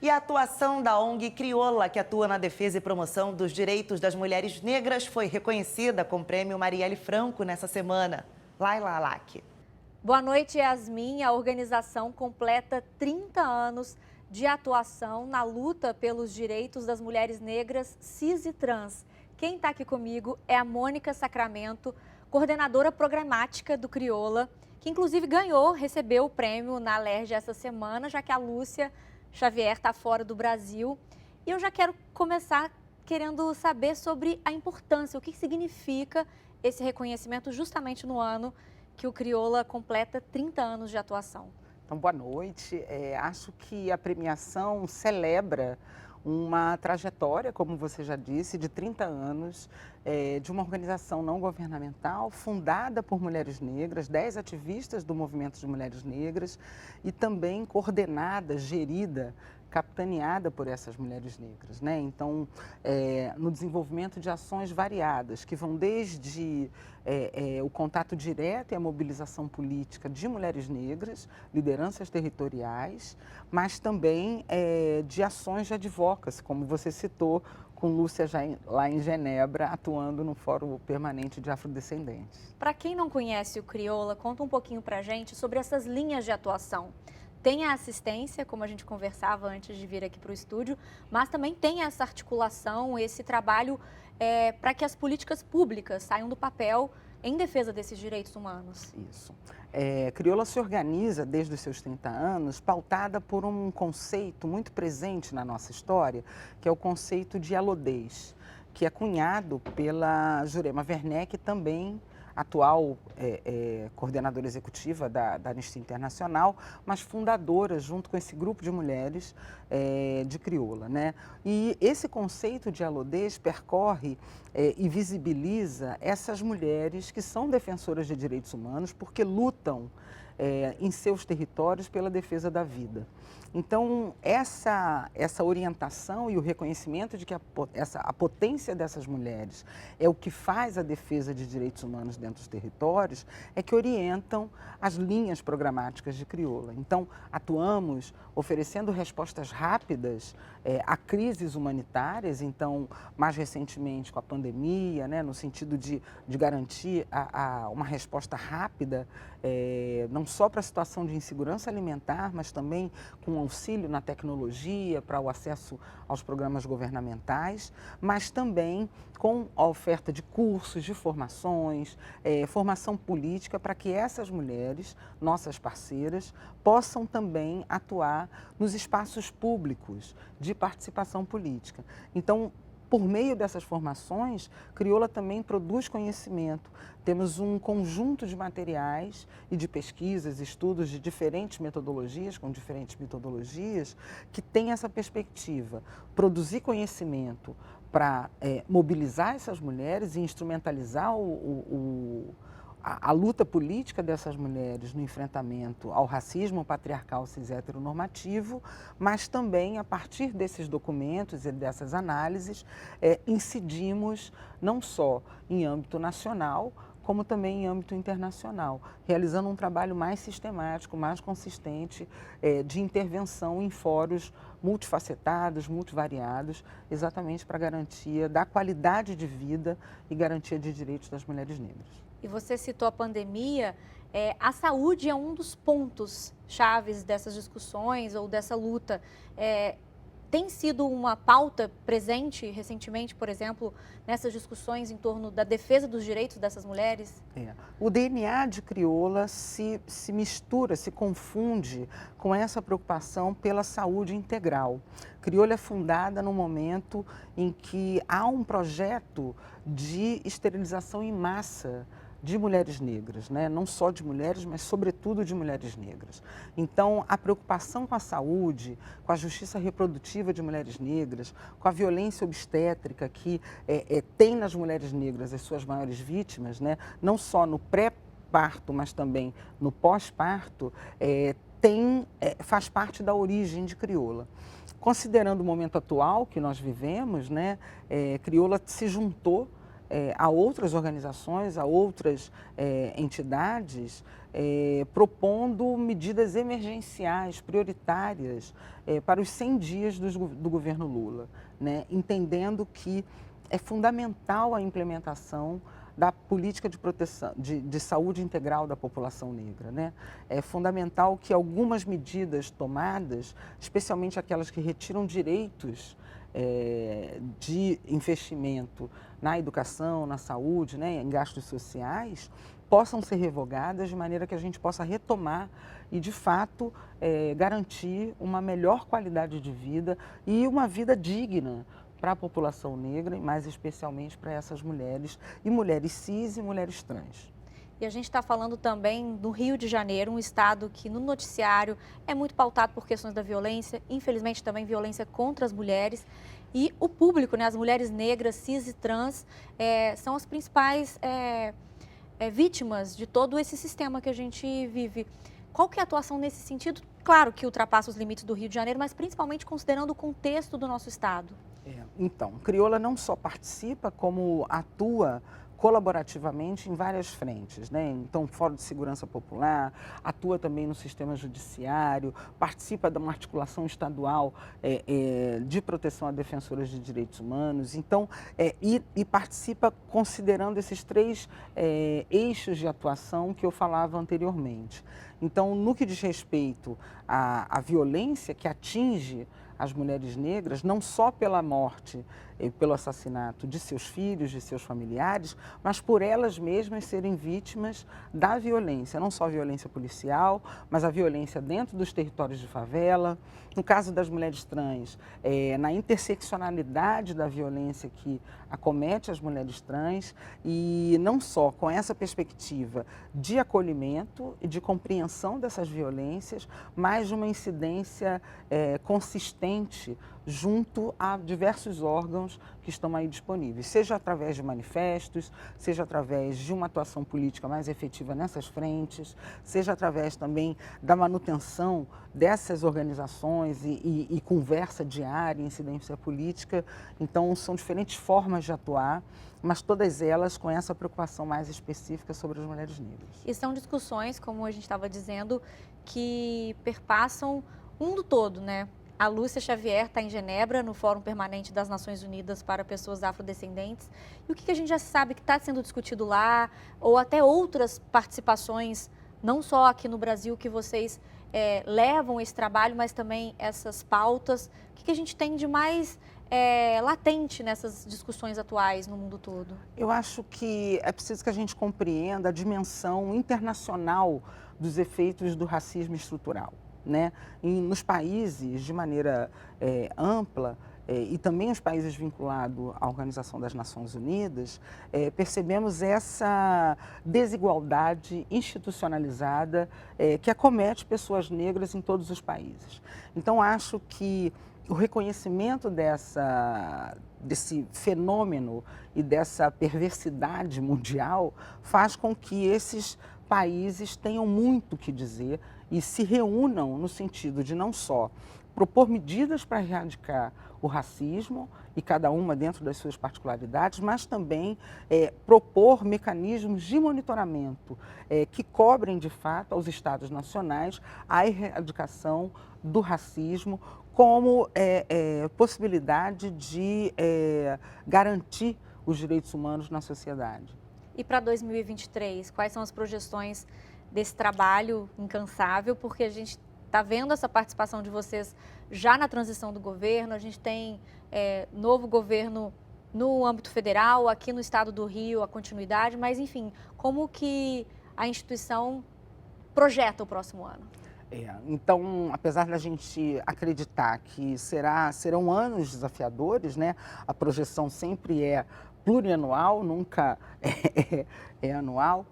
E a atuação da ONG Crioula, que atua na defesa e promoção dos direitos das mulheres negras, foi reconhecida com o prêmio Marielle Franco nessa semana. Laila Alac. Boa noite, Yasmin. A organização completa 30 anos de atuação na luta pelos direitos das mulheres negras, cis e trans. Quem está aqui comigo é a Mônica Sacramento, coordenadora programática do Crioula, que inclusive recebeu o prêmio na Alerj essa semana, já que a Lúcia Xavier está fora do Brasil. E eu já quero começar querendo saber sobre a importância, o que significa esse reconhecimento justamente no ano que o Crioula completa 30 anos de atuação. Então, boa noite. Acho que a premiação celebra uma trajetória, como você já disse, de 30 anos, de uma organização não governamental fundada por mulheres negras, 10 ativistas do movimento de mulheres negras e também coordenada, gerida, capitaneada por essas mulheres negras, né? Então, no desenvolvimento de ações variadas, que vão desde o contato direto e a mobilização política de mulheres negras, lideranças territoriais, mas também de ações de advocacy, como você citou, com Lúcia já lá em Genebra, atuando no Fórum Permanente de Afrodescendentes. Para quem não conhece o Crioula, conta um pouquinho para a gente sobre essas linhas de atuação. Tem a assistência, como a gente conversava antes de vir aqui para o estúdio, mas também tem essa articulação, esse trabalho para que as políticas públicas saiam do papel em defesa desses direitos humanos. Isso. Crioula se organiza desde os seus 30 anos, pautada por um conceito muito presente na nossa história, que é o conceito de alodez, que é cunhado pela Jurema Werneck, também atual coordenadora executiva da Anistia Internacional, mas fundadora, junto com esse grupo de mulheres de Crioula, né? E esse conceito de alodez percorre e visibiliza essas mulheres que são defensoras de direitos humanos porque lutam em seus territórios pela defesa da vida. Então, essa orientação e o reconhecimento de que a potência dessas mulheres é o que faz a defesa de direitos humanos dentro dos territórios, é que orientam as linhas programáticas de Crioula. Então, atuamos oferecendo respostas rápidas a crises humanitárias, então, mais recentemente com a pandemia, né, no sentido de garantir uma resposta rápida, não só para a situação de insegurança alimentar, mas também com auxílio na tecnologia para o acesso aos programas governamentais, mas também com a oferta de cursos, de formações, formação política para que essas mulheres, nossas parceiras, possam também atuar nos espaços públicos de participação política. Então, por meio dessas formações, Crioula também produz conhecimento. Temos um conjunto de materiais e de pesquisas, estudos de diferentes metodologias, com diferentes metodologias, que tem essa perspectiva, produzir conhecimento para mobilizar essas mulheres e instrumentalizar a luta política dessas mulheres no enfrentamento ao racismo patriarcal cis heteronormativo, mas também, a partir desses documentos e dessas análises, incidimos não só em âmbito nacional, como também em âmbito internacional, realizando um trabalho mais sistemático, mais consistente de intervenção em fóruns multifacetados, multivariados, exatamente para a garantia da qualidade de vida e garantia de direitos das mulheres negras. E você citou a pandemia, a saúde é um dos pontos chaves dessas discussões ou dessa luta. Tem sido uma pauta presente recentemente, por exemplo, nessas discussões em torno da defesa dos direitos dessas mulheres? O DNA de Crioula se mistura, se confunde com essa preocupação pela saúde integral. Crioula é fundada no momento em que há um projeto de esterilização em massa de mulheres negras, né? Não só de mulheres, mas sobretudo de mulheres negras. Então, a preocupação com a saúde, com a justiça reprodutiva de mulheres negras, com a violência obstétrica que tem nas mulheres negras as suas maiores vítimas, né? Não só no pré-parto, mas também no pós-parto, faz parte da origem de Crioula. Considerando o momento atual que nós vivemos, né, Crioula se juntou a outras organizações, a outras entidades, propondo medidas emergenciais, prioritárias, para os 100 dias do governo Lula, né? Entendendo que é fundamental a implementação da política de proteção, de saúde integral da população negra, né? É fundamental que algumas medidas tomadas, especialmente aquelas que retiram direitos de investimento na educação, na saúde, né, em gastos sociais, possam ser revogadas de maneira que a gente possa retomar e, de fato, garantir uma melhor qualidade de vida e uma vida digna para a população negra, e mais especialmente para essas mulheres, e mulheres cis e mulheres trans. E a gente está falando também do Rio de Janeiro, um estado que no noticiário é muito pautado por questões da violência, infelizmente também violência contra as mulheres. E o público, né, as mulheres negras, cis e trans, são as principais vítimas de todo esse sistema que a gente vive. Qual que é a atuação nesse sentido? Claro que ultrapassa os limites do Rio de Janeiro, mas principalmente considerando o contexto do nosso estado. Então, Crioula não só participa, como atua colaborativamente em várias frentes, né? Então, Fórum de Segurança Popular, atua também no sistema judiciário, participa de uma articulação estadual de proteção a defensoras de direitos humanos, então, e participa considerando esses 3 eixos de atuação que eu falava anteriormente. Então, no que diz respeito à violência que atinge as mulheres negras, não só pela morte e pelo assassinato de seus filhos, de seus familiares, mas por elas mesmas serem vítimas da violência, não só a violência policial, mas a violência dentro dos territórios de favela. No caso das mulheres trans, na interseccionalidade da violência que acomete as mulheres trans, e não só com essa perspectiva de acolhimento e de compreensão dessas violências, mas de uma incidência consistente junto a diversos órgãos que estão aí disponíveis, seja através de manifestos, seja através de uma atuação política mais efetiva nessas frentes, seja através também da manutenção dessas organizações e conversa diária, incidência política. Então, são diferentes formas de atuar, mas todas elas com essa preocupação mais específica sobre as mulheres negras. E são discussões, como a gente estava dizendo, que perpassam o mundo todo, né? A Lúcia Xavier está em Genebra, no Fórum Permanente das Nações Unidas para Pessoas Afrodescendentes. E o que a gente já sabe que está sendo discutido lá, ou até outras participações, não só aqui no Brasil, que vocês levam esse trabalho, mas também essas pautas. O que a gente tem de mais latente nessas discussões atuais no mundo todo? Eu acho que é preciso que a gente compreenda a dimensão internacional dos efeitos do racismo estrutural, né? Nos países, de maneira ampla, e também os países vinculados à Organização das Nações Unidas, percebemos essa desigualdade institucionalizada que acomete pessoas negras em todos os países. Então, acho que o reconhecimento desse fenômeno e dessa perversidade mundial faz com que esses países tenham muito que dizer e se reúnam no sentido de não só propor medidas para erradicar o racismo, e cada uma dentro das suas particularidades, mas também propor mecanismos de monitoramento que cobrem, de fato, aos Estados nacionais a erradicação do racismo como possibilidade de garantir os direitos humanos na sociedade. E para 2023, quais são as projeções desse trabalho incansável? Porque a gente está vendo essa participação de vocês já na transição do governo, a gente tem novo governo no âmbito federal, aqui no estado do Rio, a continuidade, mas enfim, como que a instituição projeta o próximo ano? Então, apesar da gente acreditar que serão anos desafiadores, né? A projeção sempre é plurianual, nunca é anual,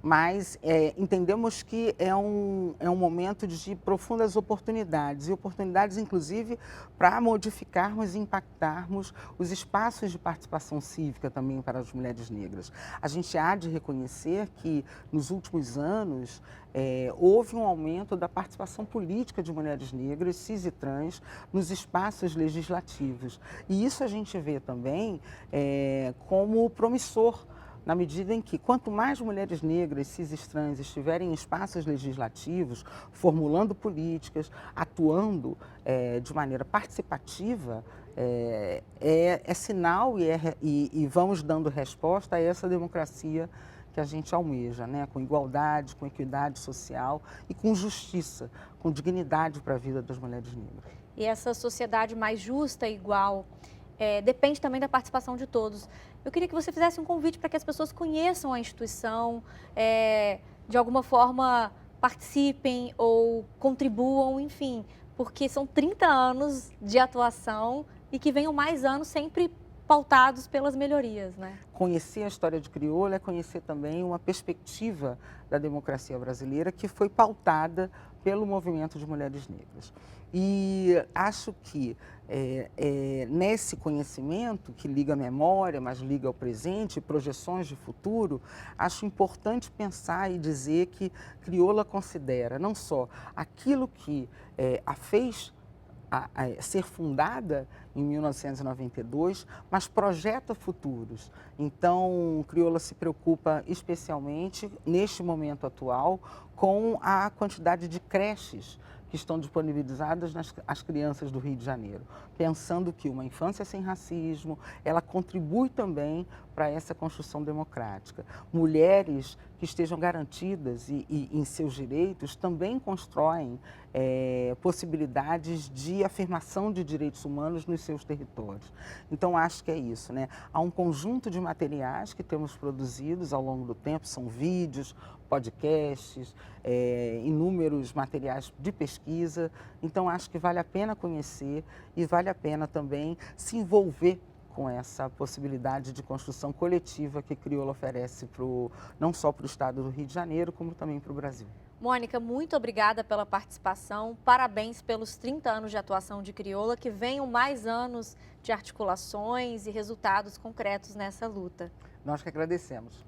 mas entendemos que é um momento de profundas oportunidades, e oportunidades inclusive para modificarmos e impactarmos os espaços de participação cívica também para as mulheres negras. A gente há de reconhecer que nos últimos anos houve um aumento da participação política de mulheres negras, cis e trans, nos espaços legislativos. E isso a gente vê também como promissor, na medida em que quanto mais mulheres negras, cis e trans estiverem em espaços legislativos, formulando políticas, atuando de maneira participativa, é sinal e vamos dando resposta a essa democracia que a gente almeja, né? Com igualdade, com equidade social e com justiça, com dignidade para a vida das mulheres negras. E essa sociedade mais justa e igual depende também da participação de todos. Eu queria que você fizesse um convite para que as pessoas conheçam a instituição, de alguma forma participem ou contribuam, enfim, porque são 30 anos de atuação e que venham mais anos sempre pautados pelas melhorias, né? Conhecer a história de Crioula é conhecer também uma perspectiva da democracia brasileira que foi pautada pelo movimento de mulheres negras. E acho que nesse conhecimento, que liga a memória, mas liga ao presente, projeções de futuro, acho importante pensar e dizer que Crioula considera não só aquilo que a fez ser fundada em 1992, mas projeta futuros. Então, Crioula se preocupa especialmente, neste momento atual, com a quantidade de creches que estão disponibilizadas às crianças do Rio de Janeiro, pensando que uma infância sem racismo, ela contribui também para essa construção democrática. Mulheres que estejam garantidas e em seus direitos também constroem possibilidades de afirmação de direitos humanos nos seus territórios. Então, acho que é isso, né? Há um conjunto de materiais que temos produzidos ao longo do tempo, são vídeos, podcasts, inúmeros materiais de pesquisa. Então, acho que vale a pena conhecer e vale a pena também se envolver com essa possibilidade de construção coletiva que Crioula oferece não só para o estado do Rio de Janeiro, como também para o Brasil. Mônica, muito obrigada pela participação, parabéns pelos 30 anos de atuação de Crioula, que venham mais anos de articulações e resultados concretos nessa luta. Nós que agradecemos.